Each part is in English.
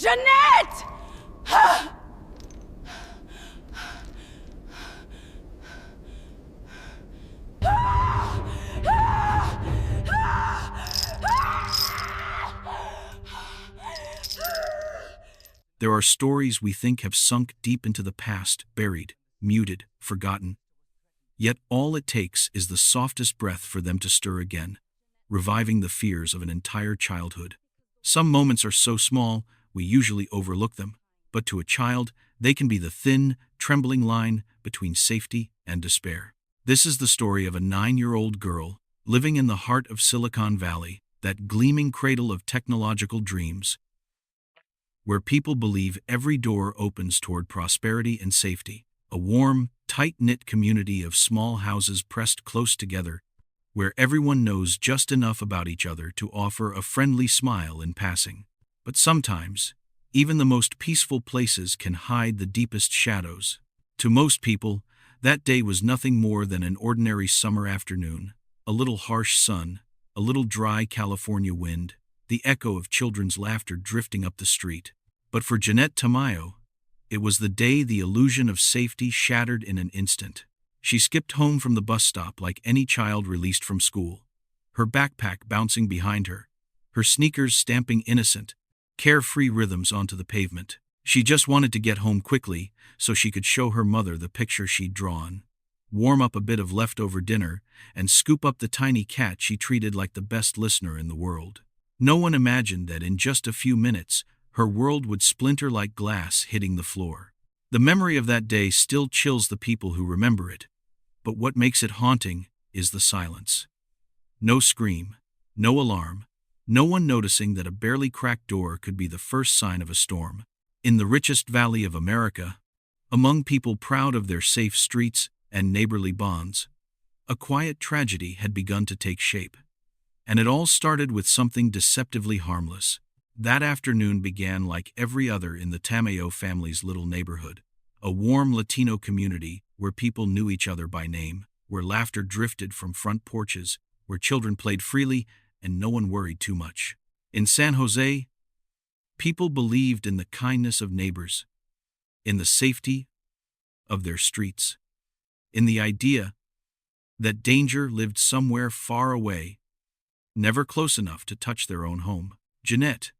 Jeanette! There are stories we think have sunk deep into the past, buried, muted, forgotten. Yet all it takes is the softest breath for them to stir again, reviving the fears of an entire childhood. Some moments are so small, we usually overlook them, but to a child, they can be the thin, trembling line between safety and despair. This is the story of a 9-year-old girl living in the heart of Silicon Valley, that gleaming cradle of technological dreams, where people believe every door opens toward prosperity and safety. A warm, tight-knit community of small houses pressed close together, where everyone knows just enough about each other to offer a friendly smile in passing. But sometimes, even the most peaceful places can hide the deepest shadows. To most people, that day was nothing more than an ordinary summer afternoon. A little harsh sun, a little dry California wind, the echo of children's laughter drifting up the street. But for Jeanette Tamayo, it was the day the illusion of safety shattered in an instant. She skipped home from the bus stop like any child released from school, her backpack bouncing behind her, her sneakers stamping innocent, carefree rhythms onto the pavement. She just wanted to get home quickly so she could show her mother the picture she'd drawn, warm up a bit of leftover dinner, and scoop up the tiny cat she treated like the best listener in the world. No one imagined that in just a few minutes, her world would splinter like glass hitting the floor. The memory of that day still chills the people who remember it, but what makes it haunting is the silence. No scream, no alarm, no one noticing that a barely cracked door could be the first sign of a storm. In the richest valley of America, among people proud of their safe streets and neighborly bonds, a quiet tragedy had begun to take shape. And it all started with something deceptively harmless. That afternoon began like every other in the Tamayo family's little neighborhood, a warm Latino community where people knew each other by name, where laughter drifted from front porches, where children played freely and no one worried too much. In San Jose, people believed in the kindness of neighbors, in the safety of their streets, in the idea that danger lived somewhere far away, never close enough to touch their own home. Jeanette,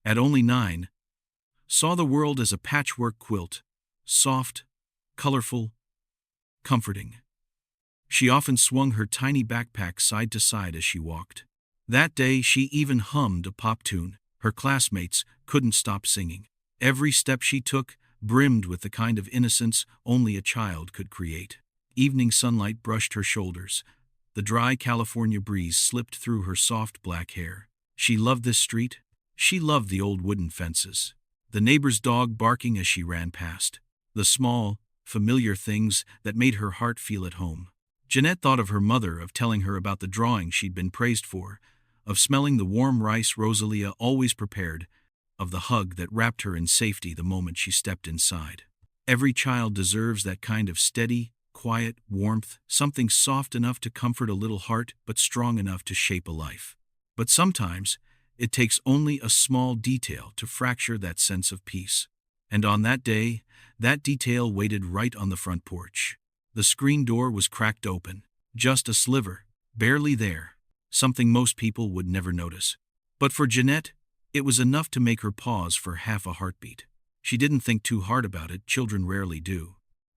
at only 9, saw the world as a patchwork quilt, soft, colorful, comforting. She often swung her tiny backpack side to side as she walked. That day she even hummed a pop tune. Her classmates couldn't stop singing. Every step she took brimmed with the kind of innocence only a child could create. Evening sunlight brushed her shoulders. The dry California breeze slipped through her soft black hair. She loved this street. She loved the old wooden fences, the neighbor's dog barking as she ran past, the small, familiar things that made her heart feel at home. Jeanette thought of her mother, of telling her about the drawing she'd been praised for, of smelling the warm rice Rosalia always prepared, of the hug that wrapped her in safety the moment she stepped inside. Every child deserves that kind of steady, quiet warmth, something soft enough to comfort a little heart but strong enough to shape a life. But sometimes, it takes only a small detail to fracture that sense of peace. And on that day, that detail waited right on the front porch. The screen door was cracked open, just a sliver, barely there, something most people would never notice. But for Jeanette, it was enough to make her pause for half a heartbeat. She didn't think too hard about it, children rarely do.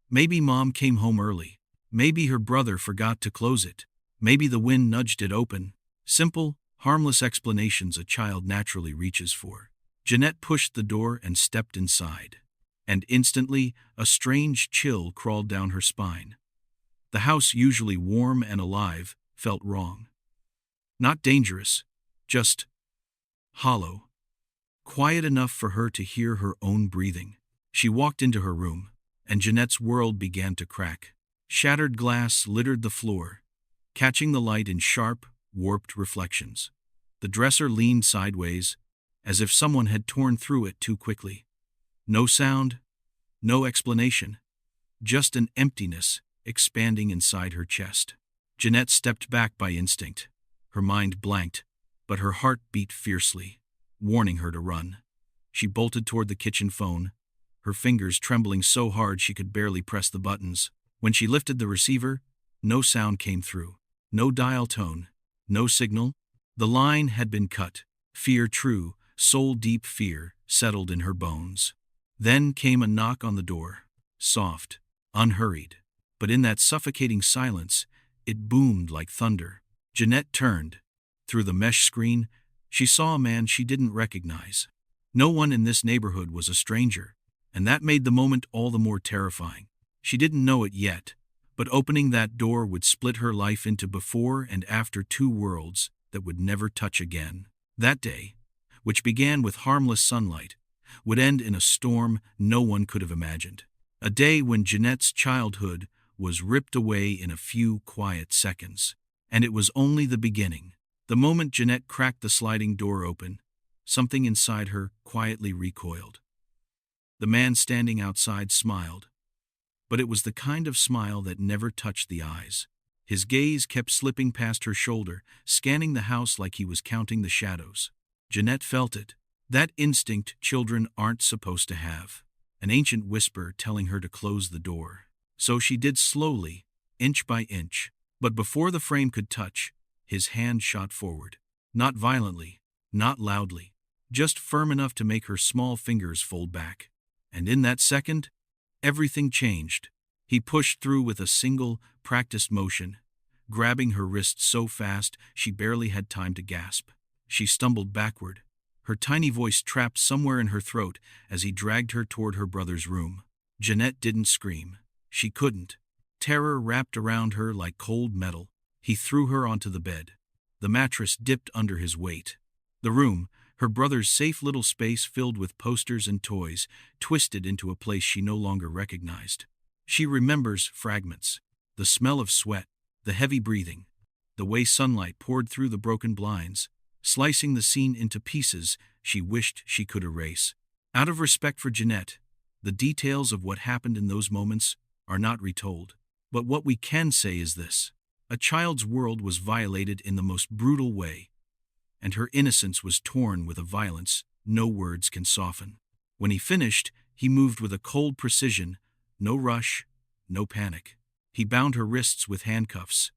Maybe mom came home early. Maybe her brother forgot to close it. Maybe the wind nudged it open. Simple, harmless explanations a child naturally reaches for. Jeanette pushed the door and stepped inside. And instantly, a strange chill crawled down her spine. The house, usually warm and alive, felt wrong. Not dangerous, just hollow. Quiet enough for her to hear her own breathing. She walked into her room, and Jeanette's world began to crack. Shattered glass littered the floor, catching the light in sharp, warped reflections. The dresser leaned sideways, as if someone had torn through it too quickly. No sound, no explanation, just an emptiness expanding inside her chest. Jeanette stepped back by instinct. Her mind blanked, but her heart beat fiercely, warning her to run. She bolted toward the kitchen phone, her fingers trembling so hard she could barely press the buttons. When she lifted the receiver, no sound came through. No dial tone, no signal. The line had been cut. Fear, true, soul-deep fear, settled in her bones. Then came a knock on the door. Soft, unhurried. But in that suffocating silence, it boomed like thunder. Jeanette turned. Through the mesh screen, she saw a man she didn't recognize. No one in this neighborhood was a stranger, and that made the moment all the more terrifying. She didn't know it yet, but opening that door would split her life into before and after two worlds that would never touch again. That day, which began with harmless sunlight, would end in a storm no one could have imagined. A day when Jeanette's childhood was ripped away in a few quiet seconds. And it was only the beginning. The moment Jeanette cracked the sliding door open, something inside her quietly recoiled. The man standing outside smiled, but it was the kind of smile that never touched the eyes. His gaze kept slipping past her shoulder, scanning the house like he was counting the shadows. Jeanette felt it. That instinct children aren't supposed to have. An ancient whisper telling her to close the door. So she did slowly, inch by inch. But before the frame could touch, his hand shot forward. Not violently, not loudly, just firm enough to make her small fingers fold back. And in that second, everything changed. He pushed through with a single, practiced motion, grabbing her wrist so fast she barely had time to gasp. She stumbled backward, her tiny voice trapped somewhere in her throat as he dragged her toward her brother's room. Jeanette didn't scream. She couldn't. Terror wrapped around her like cold metal. He threw her onto the bed. The mattress dipped under his weight. The room, her brother's safe little space filled with posters and toys, twisted into a place she no longer recognized. She remembers fragments. The smell of sweat, the heavy breathing, the way sunlight poured through the broken blinds, slicing the scene into pieces she wished she could erase. Out of respect for Jeanette, the details of what happened in those moments are not retold. But what we can say is this. A child's world was violated in the most brutal way, and her innocence was torn with a violence no words can soften. When he finished, he moved with a cold precision, no rush, no panic. He bound her wrists with handcuffs,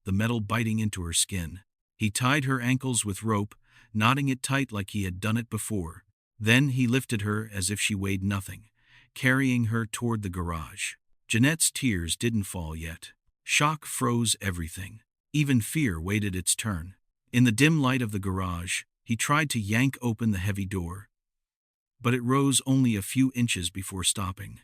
the metal biting into her skin. He tied her ankles with rope, knotting it tight like he had done it before. Then he lifted her as if she weighed nothing, carrying her toward the garage. Jeanette's tears didn't fall yet. Shock froze everything. Even fear waited its turn. In the dim light of the garage, he tried to yank open the heavy door, but it rose only a few inches before stopping.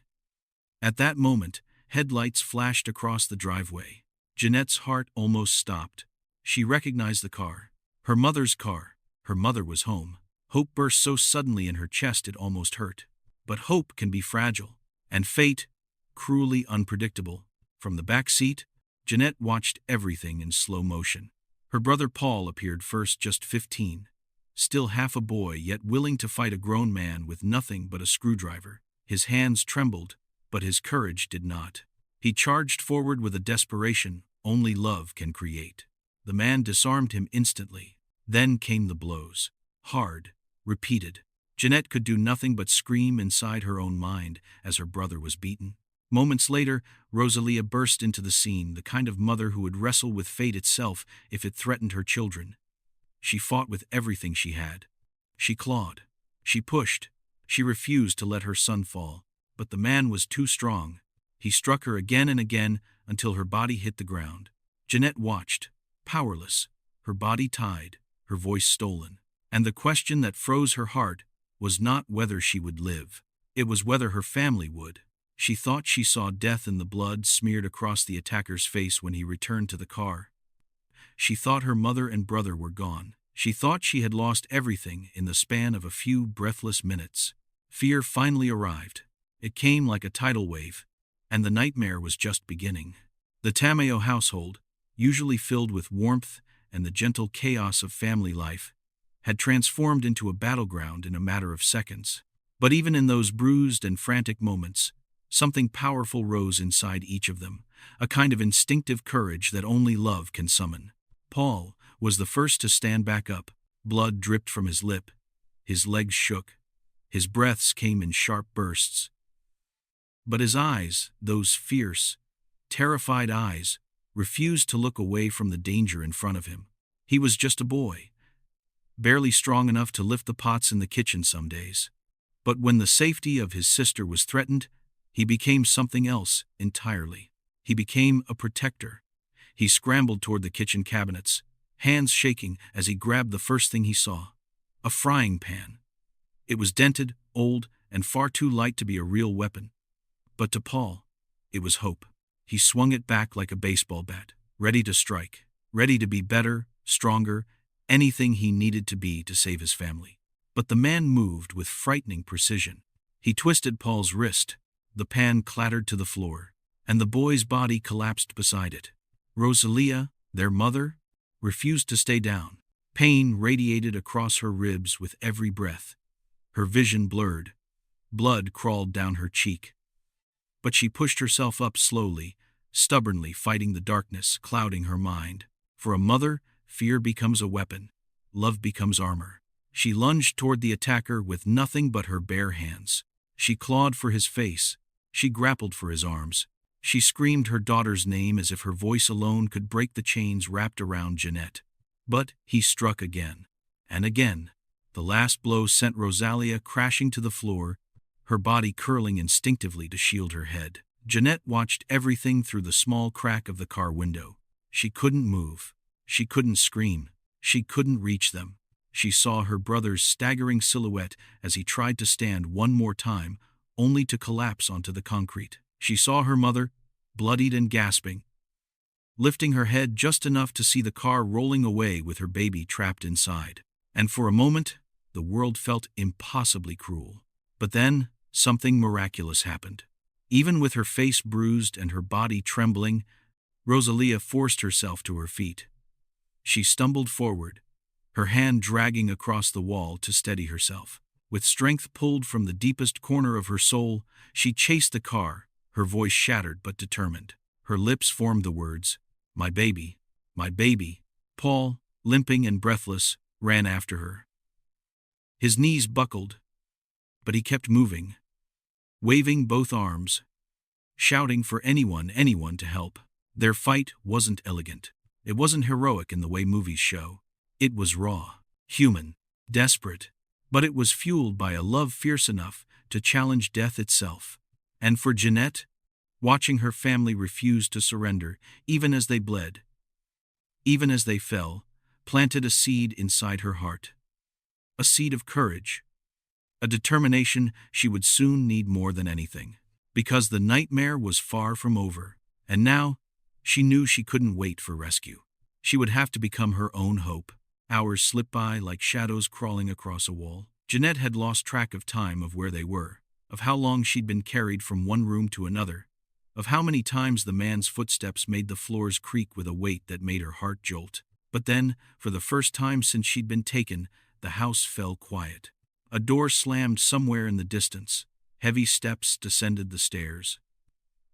At that moment, headlights flashed across the driveway. Jeanette's heart almost stopped. She recognized the car. Her mother's car. Her mother was home. Hope burst so suddenly in her chest it almost hurt. But hope can be fragile, and fate, cruelly unpredictable. From the back seat, Jeanette watched everything in slow motion. Her brother Paul appeared first, just 15. Still half a boy, yet willing to fight a grown man with nothing but a screwdriver. His hands trembled, but his courage did not. He charged forward with a desperation only love can create. The man disarmed him instantly. Then came the blows. Hard, repeated. Jeanette could do nothing but scream inside her own mind as her brother was beaten. Moments later, Rosalia burst into the scene, the kind of mother who would wrestle with fate itself if it threatened her children. She fought with everything she had. She clawed. She pushed. She refused to let her son fall. But the man was too strong. He struck her again and again until her body hit the ground. Jeanette watched, powerless, her body tied, her voice stolen. And the question that froze her heart was not whether she would live. It was whether her family would. She thought she saw death in the blood smeared across the attacker's face when he returned to the car. She thought her mother and brother were gone. She thought she had lost everything in the span of a few breathless minutes. Fear finally arrived. It came like a tidal wave, and the nightmare was just beginning. The Tamayo household, usually filled with warmth and the gentle chaos of family life, had transformed into a battleground in a matter of seconds. But even in those bruised and frantic moments, something powerful rose inside each of them, a kind of instinctive courage that only love can summon. Paul was the first to stand back up. Blood dripped from his lip. His legs shook. His breaths came in sharp bursts. But his eyes, those fierce, terrified eyes, refused to look away from the danger in front of him. He was just a boy, barely strong enough to lift the pots in the kitchen some days. But when the safety of his sister was threatened, he became something else entirely. He became a protector. He scrambled toward the kitchen cabinets, hands shaking as he grabbed the first thing he saw: a frying pan. It was dented, old, and far too light to be a real weapon. But to Paul, it was hope. He swung it back like a baseball bat, ready to strike, ready to be better, stronger, anything he needed to be to save his family. But the man moved with frightening precision. He twisted Paul's wrist. The pan clattered to the floor, and the boy's body collapsed beside it. Rosalia, their mother, refused to stay down. Pain radiated across her ribs with every breath. Her vision blurred. Blood crawled down her cheek. But she pushed herself up slowly, stubbornly fighting the darkness clouding her mind. For a mother, fear becomes a weapon. Love becomes armor. She lunged toward the attacker with nothing but her bare hands. She clawed for his face. She grappled for his arms. She screamed her daughter's name as if her voice alone could break the chains wrapped around Jeanette. But he struck again. And again. The last blow sent Rosalia crashing to the floor, her body curling instinctively to shield her head. Jeanette watched everything through the small crack of the car window. She couldn't move. She couldn't scream. She couldn't reach them. She saw her brother's staggering silhouette as he tried to stand one more time, only to collapse onto the concrete. She saw her mother, bloodied and gasping, lifting her head just enough to see the car rolling away with her baby trapped inside. And for a moment, the world felt impossibly cruel. But then, something miraculous happened. Even with her face bruised and her body trembling, Rosalia forced herself to her feet. She stumbled forward, her hand dragging across the wall to steady herself. With strength pulled from the deepest corner of her soul, she chased the car, her voice shattered but determined. Her lips formed the words, "My baby, my baby." Paul, limping and breathless, ran after her. His knees buckled, but he kept moving, waving both arms, shouting for anyone to help. Their fight wasn't elegant. It wasn't heroic in the way movies show. It was raw, human, desperate, but it was fueled by a love fierce enough to challenge death itself. And for Jeanette, watching her family refuse to surrender, even as they bled, even as they fell, planted a seed inside her heart. A seed of courage, a determination she would soon need more than anything. Because the nightmare was far from over, and now she knew she couldn't wait for rescue. She would have to become her own hope. Hours slipped by like shadows crawling across a wall. Jeanette had lost track of time, of where they were, of how long she'd been carried from one room to another, of how many times the man's footsteps made the floors creak with a weight that made her heart jolt. But then, for the first time since she'd been taken, the house fell quiet. A door slammed somewhere in the distance. Heavy steps descended the stairs.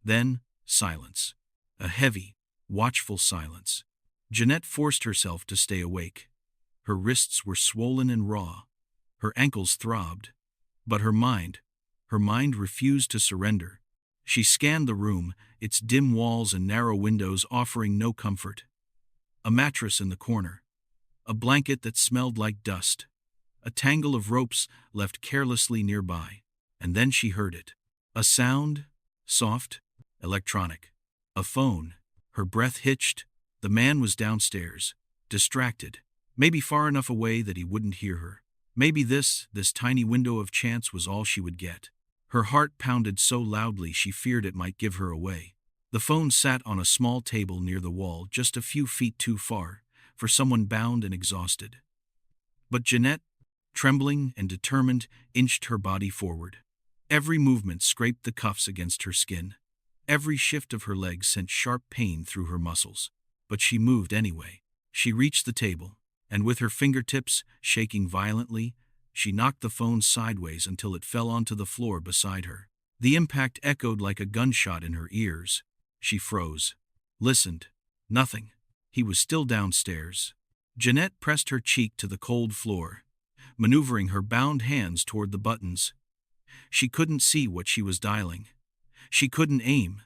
Then, silence. A heavy, watchful silence. Jeanette forced herself to stay awake. Her wrists were swollen and raw. Her ankles throbbed. But her mind refused to surrender. She scanned the room, its dim walls and narrow windows offering no comfort. A mattress in the corner. A blanket that smelled like dust. A tangle of ropes left carelessly nearby. And then she heard it. A sound, soft, electronic. A phone. Her breath hitched. The man was downstairs, distracted, maybe far enough away that he wouldn't hear her. Maybe this tiny window of chance was all she would get. Her heart pounded so loudly she feared it might give her away. The phone sat on a small table near the wall, just a few feet too far, for someone bound and exhausted. But Jeanette, trembling and determined, inched her body forward. Every movement scraped the cuffs against her skin. Every shift of her legs sent sharp pain through her muscles. But she moved anyway. She reached the table, and with her fingertips shaking violently, she knocked the phone sideways until it fell onto the floor beside her. The impact echoed like a gunshot in her ears. She froze. Listened. Nothing. He was still downstairs. Jeanette pressed her cheek to the cold floor. maneuvering her bound hands toward the buttons. She couldn't see what she was dialing. She couldn't aim.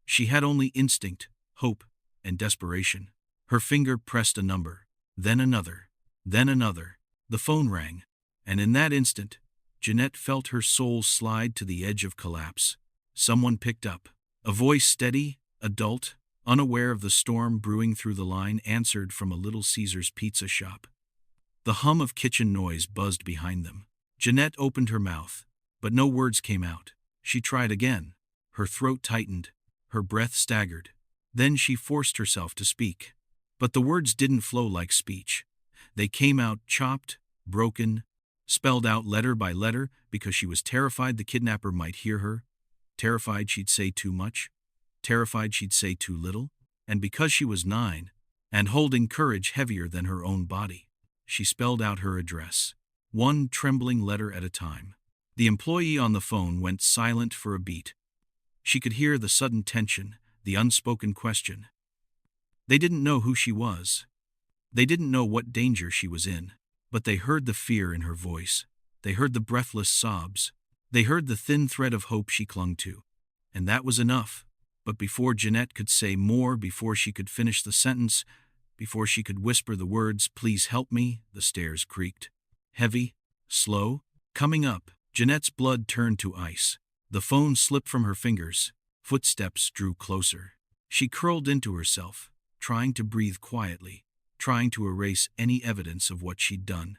She had only instinct, hope, and desperation. Her finger pressed a number, then another, then another. The phone rang, and in that instant, Jeanette felt her soul slide to the edge of collapse. Someone picked up. A voice, steady, adult, unaware of the storm brewing through the line, answered from a Little Caesar's pizza shop. The hum of kitchen noise buzzed behind them. Jeanette opened her mouth, but no words came out. She tried again. Her throat tightened, her breath staggered. Then she forced herself to speak. But the words didn't flow like speech. They came out chopped, broken, spelled out letter by letter because she was terrified the kidnapper might hear her, terrified she'd say too much, terrified she'd say too little, and because she was 9, and holding courage heavier than her own body, she spelled out her address, one trembling letter at a time. The employee on the phone went silent for a beat. She could hear the sudden tension, the unspoken question. They didn't know who she was. They didn't know what danger she was in, but they heard the fear in her voice. They heard the breathless sobs. They heard the thin thread of hope she clung to. And that was enough. But before Jeanette could say more, before she could finish the sentence, before she could whisper the words, "Please help me," the stairs creaked. Heavy, slow, coming up. Jeanette's blood turned to ice. The phone slipped from her fingers. Footsteps drew closer. She curled into herself, trying to breathe quietly, trying to erase any evidence of what she'd done.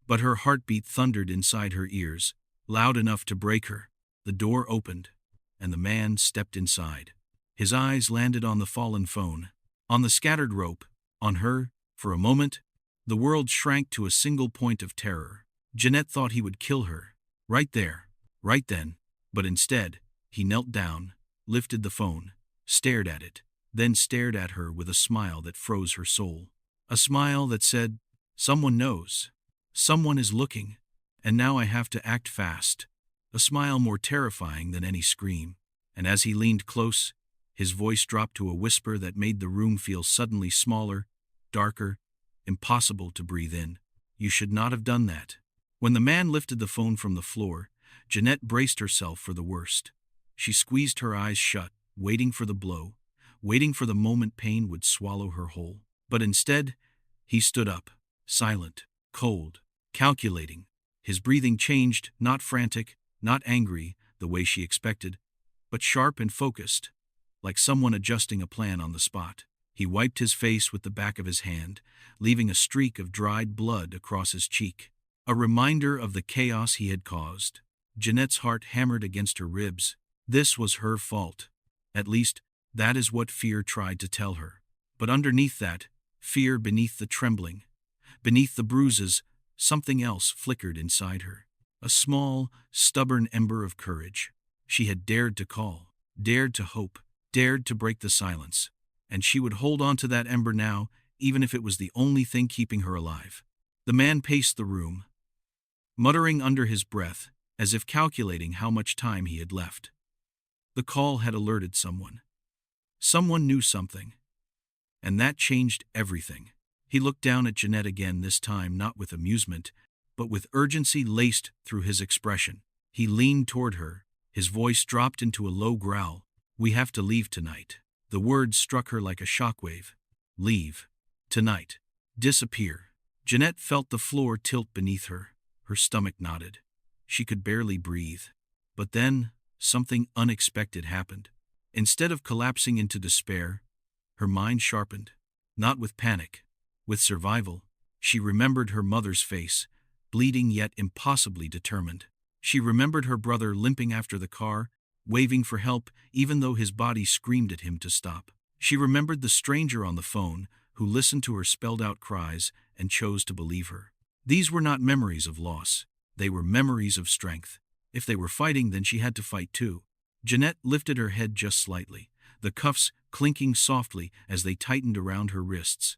But her heartbeat thundered inside her ears, loud enough to break her. The door opened, and the man stepped inside. His eyes landed on the fallen phone, on the scattered rope, on her. For a moment, the world shrank to a single point of terror. Jeanette thought he would kill her, right there, right then. But instead, he knelt down, lifted the phone, stared at it, then stared at her with a smile that froze her soul. A smile that said, "Someone knows. Someone is looking. And now I have to act fast." A smile more terrifying than any scream. And as he leaned close, his voice dropped to a whisper that made the room feel suddenly smaller, darker, impossible to breathe in. "You should not have done that." When the man lifted the phone from the floor, Jeanette braced herself for the worst. She squeezed her eyes shut, waiting for the blow, waiting for the moment pain would swallow her whole. But instead, he stood up, silent, cold, calculating. His breathing changed, not frantic, not angry, the way she expected, but sharp and focused, like someone adjusting a plan on the spot. He wiped his face with the back of his hand, leaving a streak of dried blood across his cheek, a reminder of the chaos he had caused. Jeanette's heart hammered against her ribs. This was her fault. At least, that is what fear tried to tell her. But underneath that, fear, beneath the trembling, beneath the bruises, something else flickered inside her. A small, stubborn ember of courage. She had dared to call, dared to hope, dared to break the silence. And she would hold on to that ember now, even if it was the only thing keeping her alive. The man paced the room, muttering under his breath, as if calculating how much time he had left. The call had alerted someone. Someone knew something. And that changed everything. He looked down at Jeanette again, this time not with amusement, but with urgency laced through his expression. He leaned toward her. His voice dropped into a low growl. "We have to leave tonight." The words struck her like a shockwave. Leave. Tonight. Disappear. Jeanette felt the floor tilt beneath her. Her stomach knotted. She could barely breathe. But then, something unexpected happened. Instead of collapsing into despair, her mind sharpened. Not with panic, with survival. She remembered her mother's face, bleeding yet impossibly determined. She remembered her brother limping after the car, waving for help, even though his body screamed at him to stop. She remembered the stranger on the phone, who listened to her spelled-out cries and chose to believe her. These were not memories of loss. They were memories of strength. If they were fighting, then she had to fight too. Jeanette lifted her head just slightly, the cuffs clinking softly as they tightened around her wrists.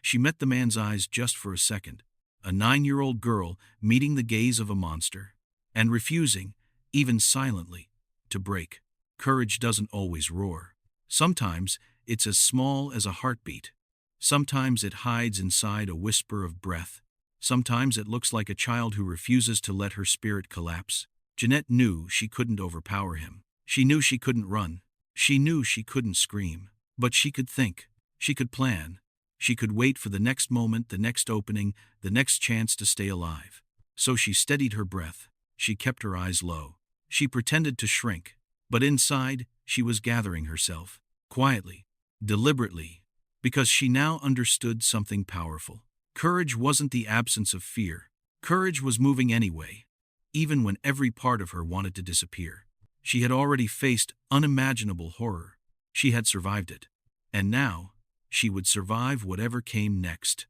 She met the man's eyes just for a second, a 9-year-old girl meeting the gaze of a monster, and refusing, even silently, to break. Courage doesn't always roar. Sometimes it's as small as a heartbeat. Sometimes it hides inside a whisper of breath, Sometimes it looks like a child who refuses to let her spirit collapse. Jeanette knew she couldn't overpower him. She knew she couldn't run. She knew she couldn't scream. But she could think. She could plan. She could wait for the next moment, the next opening, the next chance to stay alive. So she steadied her breath. She kept her eyes low. She pretended to shrink. But inside, she was gathering herself. Quietly. Deliberately. Because she now understood something powerful. Courage wasn't the absence of fear. Courage was moving anyway, even when every part of her wanted to disappear. She had already faced unimaginable horror. She had survived it. And now, she would survive whatever came next.